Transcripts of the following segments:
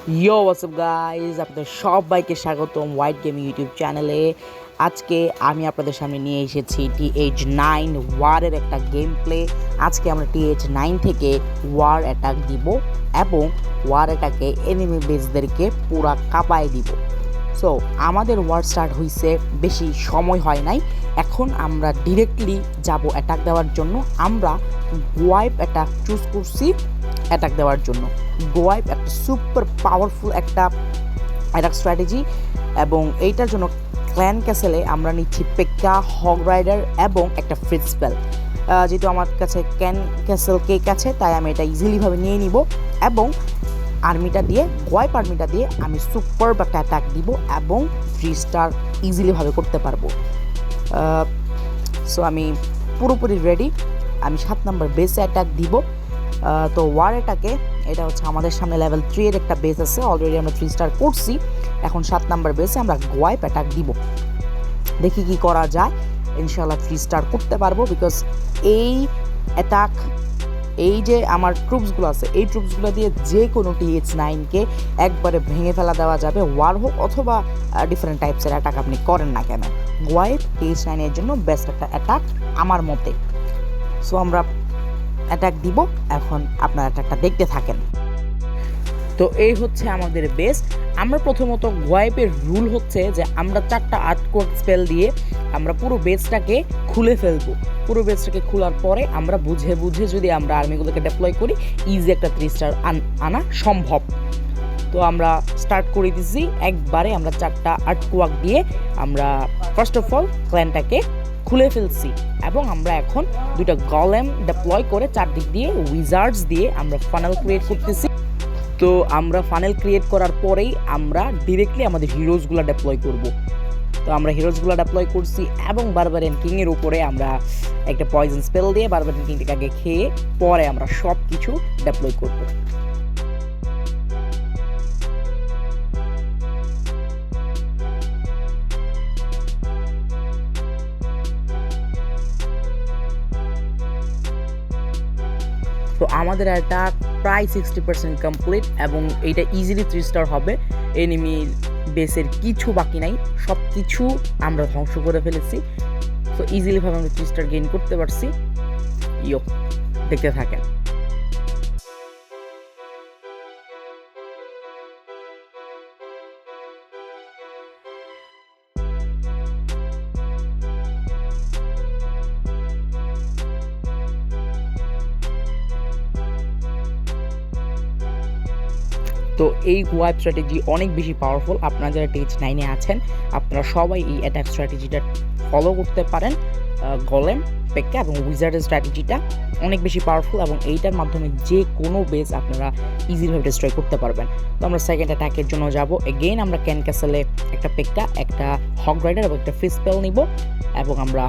WhatsApp guys, আপনাদের সবাইকে স্বাগতম হোয়াইট গেমিং ইউটিউব চ্যানেলে। আজকে আমি আপনাদের সামনে নিয়ে এসেছি TH9 ওয়ারের একটা গেম প্লে। আজকে আমরা TH9 থেকে ওয়ার অ্যাটাক দিব এবং ওয়ার অ্যাটাকে এনিমি বেসদেরকে পুরা কাঁপায় দিব। সো আমাদের ওয়ার স্টার্ট হয়েছে, বেশি সময় হয় নাই। এখন আমরা ডিরেক্টলি যাব অ্যাটাক দেওয়ার জন্য। আমরা গোয়াইপ অ্যাটাক চুজ করছি অ্যাটাক দেওয়ার জন্য। গোয়াইপ একটা সুপার পাওয়ারফুল একটা অ্যাটাক স্ট্র্যাটেজি এবং এইটার জন্য ক্ল্যান ক্যাসেলে আমরা নিচ্ছি পেক্কা, হগ রাইডার এবং একটা ফ্রিজ স্পেল। যেহেতু আমার কাছে ক্যাসেল কেক আছে, তাই আমি এটা ইজিলিভাবে নিয়ে নিব এবং আর্মিটা দিয়ে, গোয়াইপ আর্মিটা দিয়ে আমি সুপার একটা অ্যাটাক দিব এবং 3 স্টার ইজিলিভাবে করতে পারবো। সো আমি পুরোপুরি রেডি। আমি 7 নম্বর বেসে অ্যাটাক দিব। তো ওয়ার অ্যাটাকে এটা হচ্ছে আমাদের সামনে লেভেল 3 এর একটা বেস আছে, অলরেডি আমরা 3 স্টার করছি। এখন 7 নম্বর বেসে আমরা গোয়াইপ অ্যাটাক দিব, দেখি কি করা যায়। ইনশাআল্লাহ 3 স্টার করতে পারবো, বিকজ এই অ্যাটাক, এই যে আমার ট্রুপসগুলো আছে, এই ট্রুপসগুলো দিয়ে যে কোনো TH9কে একবারে ভেঙে ফেলা দেওয়া যাবে। ওয়ার হোক অথবা ডিফারেন্ট টাইপসের অ্যাটাক আপনি করেন না কেন, গোয়াইপ TH9 এর জন্য বেস্ট একটা অ্যাটাক আমার মতে। সো আমরা অ্যাটাক দিব, এখন আপনারা অ্যাটাকটা দেখতে থাকেন। তো এই হচ্ছে আমাদের বেস। আমরা প্রথমত গোয়াইপের রুল হচ্ছে যে আমরা 4টা আর্টকোড স্পেল দিয়ে আমরা পুরো বেসটাকে খুলে ফেলবো। পুরো বেসটাকে খোলার পরে আমরা বুঝে বুঝে যদি আমরা আর্মিগুলোকে ডেপ্লয় করি, ইজি একটা 3 স্টার আনা সম্ভব। তো আমরা স্টার্ট করে দিচ্ছি একবারে। আমরা 4টা আর্টকোয়াক দিয়ে আমরা ফার্স্ট অফ অল ক্ল্যানটাকে খুলে ফেলছি এবং আমরা এখন 2টা গলেম ডেপ্লয় করে চারদিক দিয়ে উইজার্ডস দিয়ে আমরা ফানেল ক্রিয়েট করতেছি। তো আমরা ফানেল ক্রিয়েট করার পরেই আমরা ডিরেক্টলি আমাদের হিরোজগুলো ডেপ্লয় করব। তো আমরা হিরোজগুলো ডেপ্লয় করছি এবং বারবারিয়ান কিংয়ের উপরে আমরা একটা পয়জন স্পেল দিয়ে বারবারিয়ান কিংটাকে আগে খেয়ে পরে আমরা সব কিছু ডেপ্লয় করব। তো আমাদের এটা প্রায় 60% কমপ্লিট এবং এইটা ইজিলি 3 স্টার হবে। এনিমির বেসের কিছু বাকি নাই, সব কিছু আমরা ধ্বংস করে ফেলেছি। তো ইজিলিভাবে আমরা 3 স্টার গেইন করতে পারছি। দেখতে থাকেন। তো এই ওয়াইপ স্ট্র্যাটেজি অনেক বেশি পাওয়ারফুল। আপনারা যারা TH9-এ আছেন, আপনারা সবাই এই অ্যাটাক স্ট্র্যাটেজিটা ফলো করতে পারেন। গলেম, পেক্কা এবং উইজার্ডের স্ট্র্যাটেজিটা অনেক বেশি পাওয়ারফুল এবং এইটার মাধ্যমে যে কোনো বেস আপনারা ইজিভাবে ডিস্ট্রয় করতে পারবেন। তো আমরা সেকেন্ড অ্যাটাকের জন্য যাব। এগেইন আমরা ক্যান ক্যাসেলে একটা পেক্কা, একটা হগ রাইডার এবং একটা ফ্রিজ স্পেল নিব এবং আমরা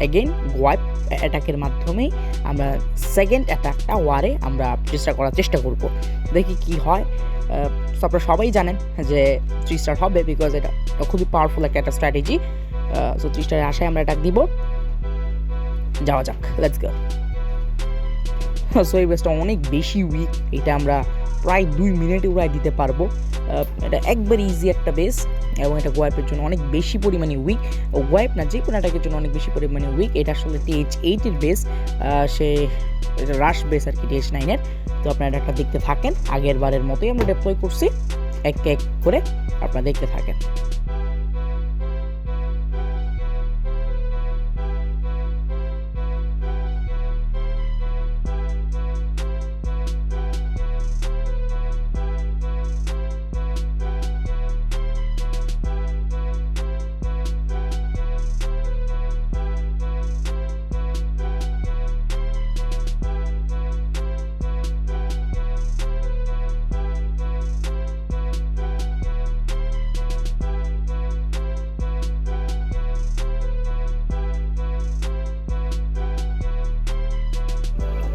এগেইন গোয়াইপ অ্যাটাকের মাধ্যমেই আমরা সেকেন্ড অ্যাটাকটা ওয়ারে আমরা চেষ্টা করার চেষ্টা করব। দেখি কি হয়। আপনারা সবাই জানেন যে 3 স্টার হবে, বিকজ এটা খুবই পাওয়ারফুল একটা স্ট্র্যাটেজি। সো 3 স্টারের আশায় আমরা অ্যাটাক দিব। যাওয়া যাক, লেটস গো। সো এই বেসটা অনেক বেশি উইক, এটা আমরা প্রায় 2 মিনিটে উড়াই দিতে পারবো। এটা একবার ইজি একটা বেস এবং এটা গোয়াইপের জন্য অনেক বেশি পরিমাণে উইক। গোয়াইপ না, যে কোনো অ্যাটাকের জন্য অনেক বেশি পরিমাণে উইক। এটা আসলে TH8 এর বেস, সে রাশ বেস আর কি TH9-এর। তো আপনারা একটা দেখতে থাকেন, আগের বারের মতোই আমরা ডেপ্লয় করছি, এক এক করে আপনারা দেখতে থাকেন।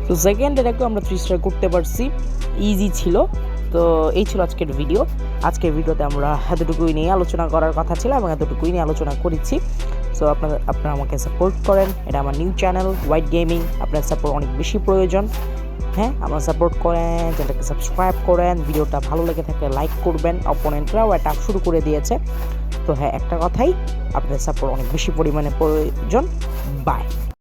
তো সেকেন্ড এটাকেও আমরা 3 স্টার করতে পারছি, ইজি ছিল। তো এই ছিল আজকের ভিডিও। আজকের ভিডিওতে আমরা এতটুকুই নিয়ে আলোচনা করার কথা ছিল এবং এতটুকুই নিয়ে আলোচনা করেছি। সো আপনারা আমাকে সাপোর্ট করেন, এটা আমার নিউ চ্যানেল হোয়াইট গেমিং। আপনার সাপোর্ট অনেক বেশি প্রয়োজন। হ্যাঁ, আমরা সাপোর্ট করেন, চ্যানেলটাকে সাবস্ক্রাইব করেন, ভিডিওটা ভালো লেগে থাকলে লাইক করবেন। অপোনেন্টরাও অ্যাটাক শুরু করে দিয়েছে। তো হ্যাঁ, একটা কথাই, আপনাদের সাপোর্ট অনেক বেশি পরিমাণে প্রয়োজন। বাই।